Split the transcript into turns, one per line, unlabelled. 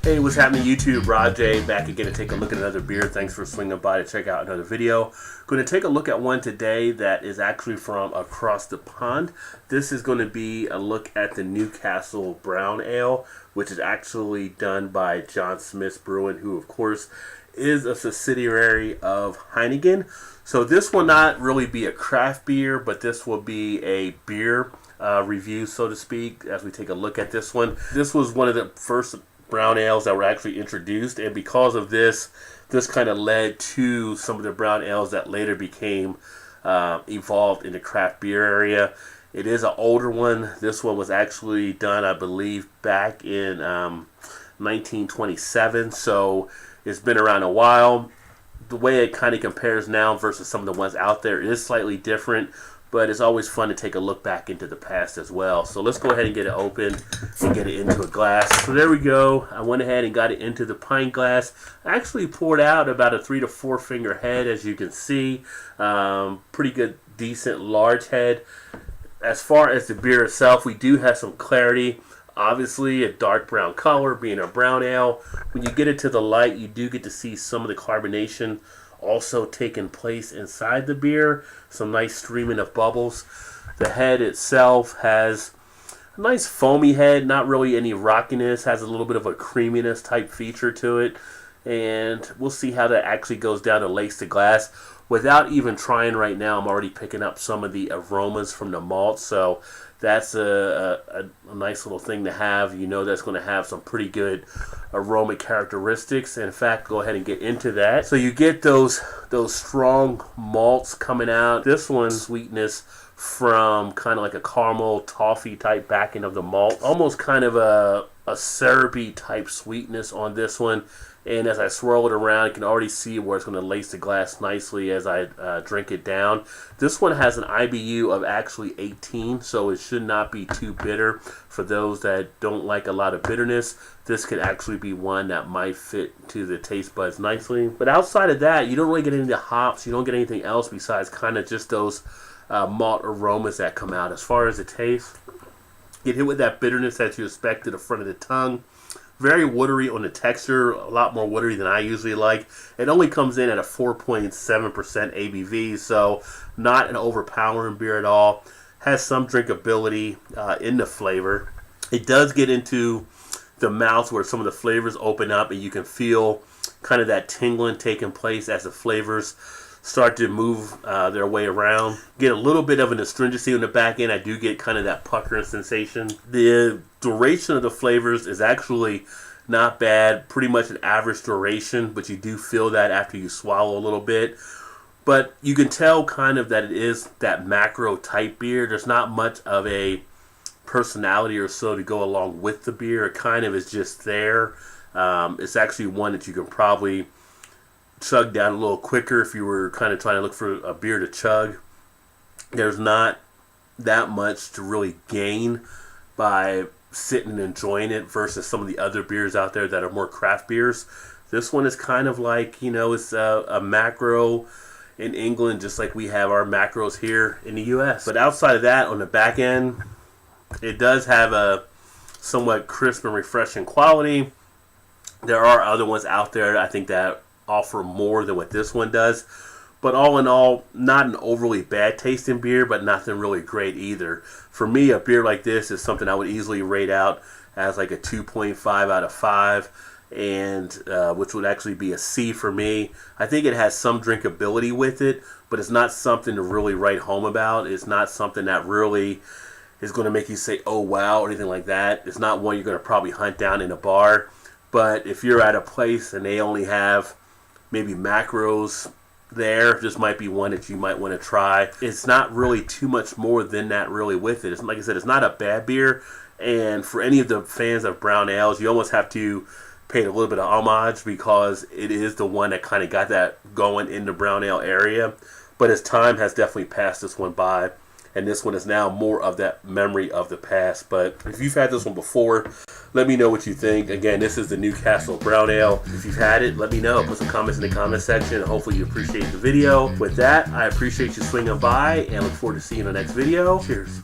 Hey, what's happening YouTube? Rod J back again to take a look at another beer. Thanks for swinging by to check out another video. Going to take a look at one today that is actually from across the pond. This is going to be a look at the Newcastle Brown Ale, which is actually done by John Smith's Brewing, who of course is a subsidiary of Heineken. So this will not really be a craft beer, but this will be a beer review, so to speak, as we take a look at this one. This was one of the first brown ales that were actually introduced, and because of this kind of led to some of the brown ales that later became evolved in the craft beer area. It is an older one. This one was actually done, I believe, back in 1927, so it's been around a while. The way it kind of compares now versus some of the ones out there is slightly different, but it's always fun to take a look back into the past as well. So let's go ahead and get it open and get it into a glass. So there we go. I went ahead and got it into the pint glass. I actually poured out about a 3 to 4 finger head, as you can see. Pretty good, decent, large head. As far as the beer itself, we do have some clarity. Obviously, a dark brown color, being a brown ale. When you get it to the light, you do get to see some of the carbonation also taking place inside the beer. Some nice streaming of bubbles. The head itself has a nice foamy head, not really any rockiness, has a little bit of a creaminess type feature to it, and we'll see how that actually goes down to lace the glass. Without even trying right now, I'm already picking up some of the aromas from the malt, so that's a nice little thing to have. You know that's going to have some pretty good aroma characteristics. And in fact, go ahead and get into that. So you get those strong malts coming out. This one's sweetness from kind of like a caramel toffee type backing of the malt. Almost kind of a syrupy type sweetness on this one. And as I swirl it around, you can already see where it's going to lace the glass nicely as I drink it down. This one has an IBU of actually 18, so it should not be too bitter. For those that don't like a lot of bitterness, this could actually be one that might fit to the taste buds nicely. But outside of that, you don't really get any hops. You don't get anything else besides kind of just those malt aromas that come out. As far as the taste, get hit with that bitterness that you expect to the front of the tongue. Very watery on the texture, a lot more watery than I usually like. It only comes in at a 4.7% ABV, so not an overpowering beer at all. Has some drinkability in the flavor. It does get into the mouth where some of the flavors open up and you can feel kind of that tingling taking place as the flavors start to move their way around. Get a little bit of an astringency on the back end. I do get kind of that puckering sensation. The duration of the flavors is actually not bad. Pretty much an average duration, but you do feel that after you swallow a little bit. But you can tell kind of that it is that macro type beer. There's not much of a personality or so to go along with the beer. It kind of is just there. It's actually one that you can probably chug down a little quicker if you were kind of trying to look for a beer to chug. There's not that much to really gain by sitting and enjoying it versus some of the other beers out there that are more craft beers. This one is kind of like, you know, it's a macro in England, just like we have our macros here in the US. But outside of that, on the back end, it does have a somewhat crisp and refreshing quality. There are other ones out there, I think, that offer more than what this one does, but all in all, not an overly bad tasting beer, but nothing really great either. For me, a beer like this is something I would easily rate out as like a 2.5 out of 5, and which would actually be a C for me. I think it has some drinkability with it, but it's not something to really write home about. It's not something that really is going to make you say, oh wow, or anything like that. It's not one you're going to probably hunt down in a bar. But if you're at a place and they only have maybe macros there, this might be one that you might want to try. It's not really too much more than that really with it. It's, like I said, it's not a bad beer, and for any of the fans of brown ales, you almost have to pay it a little bit of homage because it is the one that kind of got that going in the brown ale area. But as time has definitely passed this one by, and this one is now more of that memory of the past. But if you've had this one before, let me know what you think. Again, this is the Newcastle Brown Ale. If you've had it, let me know. Put some comments in the comment section. Hopefully you appreciate the video. With that, I appreciate you swinging by and look forward to seeing you in the next video. Cheers.